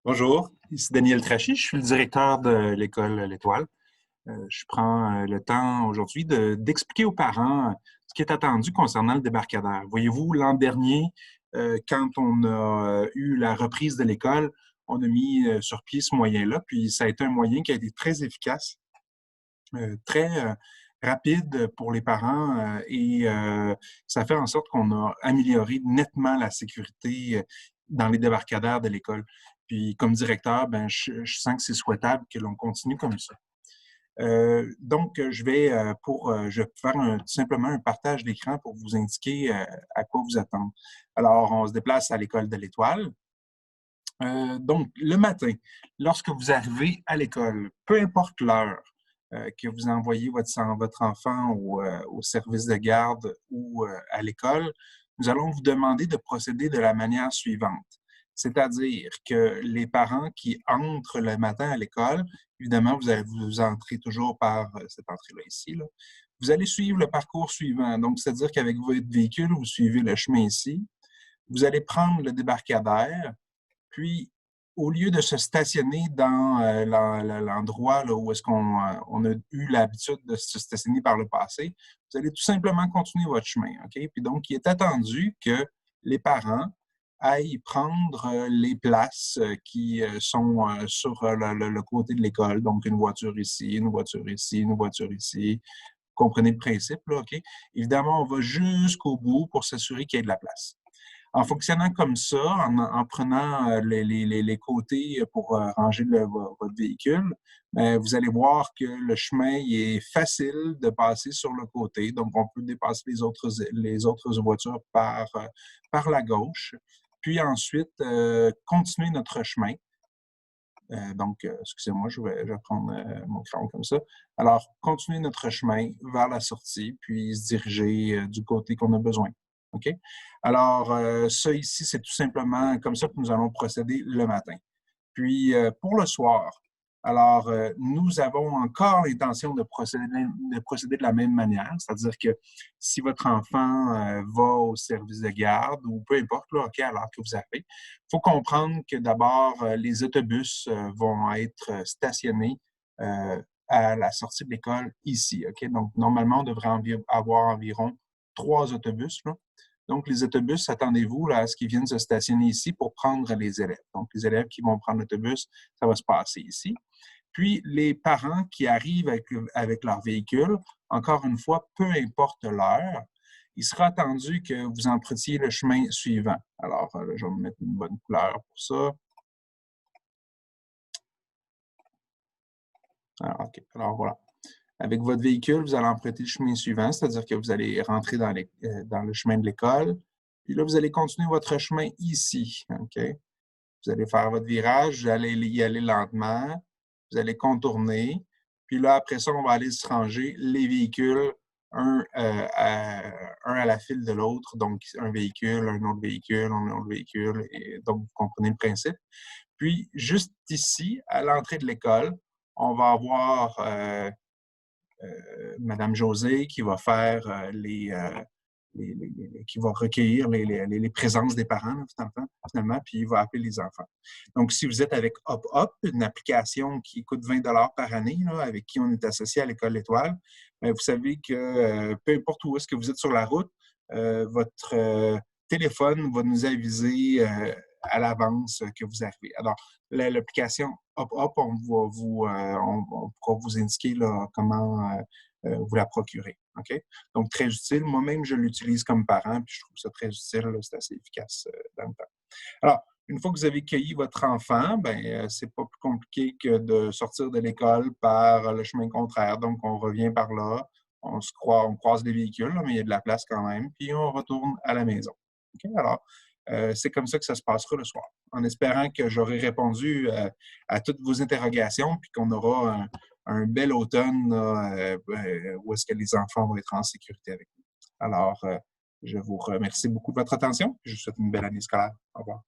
Bonjour, ici Daniel Trachy, je suis le directeur de l'école L'Étoile. Je prends le temps aujourd'hui d'expliquer aux parents ce qui est attendu concernant le débarcadère. Voyez-vous, l'an dernier, quand on a eu la reprise de l'école, on a mis sur pied ce moyen-là, puis ça a été un moyen qui a été très efficace, très rapide pour les parents et ça fait en sorte qu'on a amélioré nettement la sécurité dans les débarcadères de l'école. Puis comme directeur, ben, je sens que c'est souhaitable que l'on continue comme ça. Donc, je vais faire tout simplement un partage d'écran pour vous indiquer à quoi vous attendre. Alors, on se déplace à l'école de l'Étoile. Donc, le matin, lorsque vous arrivez à l'école, peu importe l'heure que vous envoyez votre enfant au service de garde ou à l'école, nous allons vous demander de procéder de la manière suivante. C'est-à-dire que les parents qui entrent le matin à l'école, évidemment, vous entrez toujours par cette entrée-là ici, là. Vous allez suivre le parcours suivant. Donc, c'est-à-dire qu'avec votre véhicule, vous suivez le chemin ici. Vous allez prendre le débarcadère, puis, au lieu de se stationner dans l'endroit là, où est-ce qu'on on a eu l'habitude de se stationner par le passé, vous allez tout simplement continuer votre chemin. OK? Puis donc, il est attendu que les parents aillent prendre les places qui sont sur le côté de l'école. Donc, une voiture ici, une voiture ici, une voiture ici. Vous comprenez le principe, là, OK? Évidemment, on va jusqu'au bout pour s'assurer qu'il y ait de la place. En fonctionnant comme ça, en prenant les côtés pour ranger votre véhicule, vous allez voir que le chemin il est facile de passer sur le côté. Donc, on peut dépasser les autres voitures par la gauche. Puis ensuite, continuer notre chemin. Excusez-moi, je vais prendre mon crayon comme ça. Alors, continuer notre chemin vers la sortie, puis se diriger du côté qu'on a besoin. OK? Alors, ça ici, c'est tout simplement comme ça que nous allons procéder le matin. Puis, pour le soir, alors, nous avons encore l'intention de procéder de la même manière, c'est-à-dire que si votre enfant va au service de garde ou peu importe, là, OK, à l'heure que vous arrivez, il faut comprendre que d'abord, les autobus vont être stationnés à la sortie de l'école ici, OK? Donc, normalement, on devrait avoir environ 3 autobus, là. Donc, les autobus, attendez-vous là, à ce qu'ils viennent se stationner ici pour prendre les élèves. Donc, les élèves qui vont prendre l'autobus, ça va se passer ici. Puis, les parents qui arrivent avec leur véhicule, encore une fois, peu importe l'heure, il sera attendu que vous empruntiez le chemin suivant. Alors, je vais me mettre une bonne couleur pour ça. Alors, OK. Alors, voilà. Avec votre véhicule, vous allez emprunter le chemin suivant, c'est-à-dire que vous allez rentrer dans le chemin de l'école. Puis là, vous allez continuer votre chemin ici. OK? Vous allez faire votre virage, vous allez y aller lentement, vous allez contourner. Puis là, après ça, on va aller se ranger les véhicules, un à la file de l'autre. Donc, un véhicule, un autre véhicule, un autre véhicule. Et donc, vous comprenez le principe. Puis, juste ici, à l'entrée de l'école, on va avoir Madame José qui va faire qui va recueillir les présences des parents, là, finalement, puis il va appeler les enfants. Donc, si vous êtes avec Hop Hop, une application qui coûte 20 par année, là, avec qui on est associé à l'École L'Étoile, vous savez que peu importe où est-ce que vous êtes sur la route, votre téléphone va nous aviser à l'avance que vous arrivez. Alors, l'application Hop Hop, on pourra vous indiquer là, comment vous la procurer. OK? Donc, très utile. Moi-même, je l'utilise comme parent, puis je trouve ça très utile. Là, c'est assez efficace dans le temps. Alors, une fois que vous avez cueilli votre enfant, c'est pas plus compliqué que de sortir de l'école par le chemin contraire. Donc, on revient par là, on croise les véhicules, là, mais il y a de la place quand même, puis on retourne à la maison. OK? Alors, c'est comme ça que ça se passera le soir, en espérant que j'aurai répondu à toutes vos interrogations, puis qu'on aura un bel automne où est-ce que les enfants vont être en sécurité avec nous. Alors, je vous remercie beaucoup de votre attention, et je vous souhaite une belle année scolaire. Au revoir.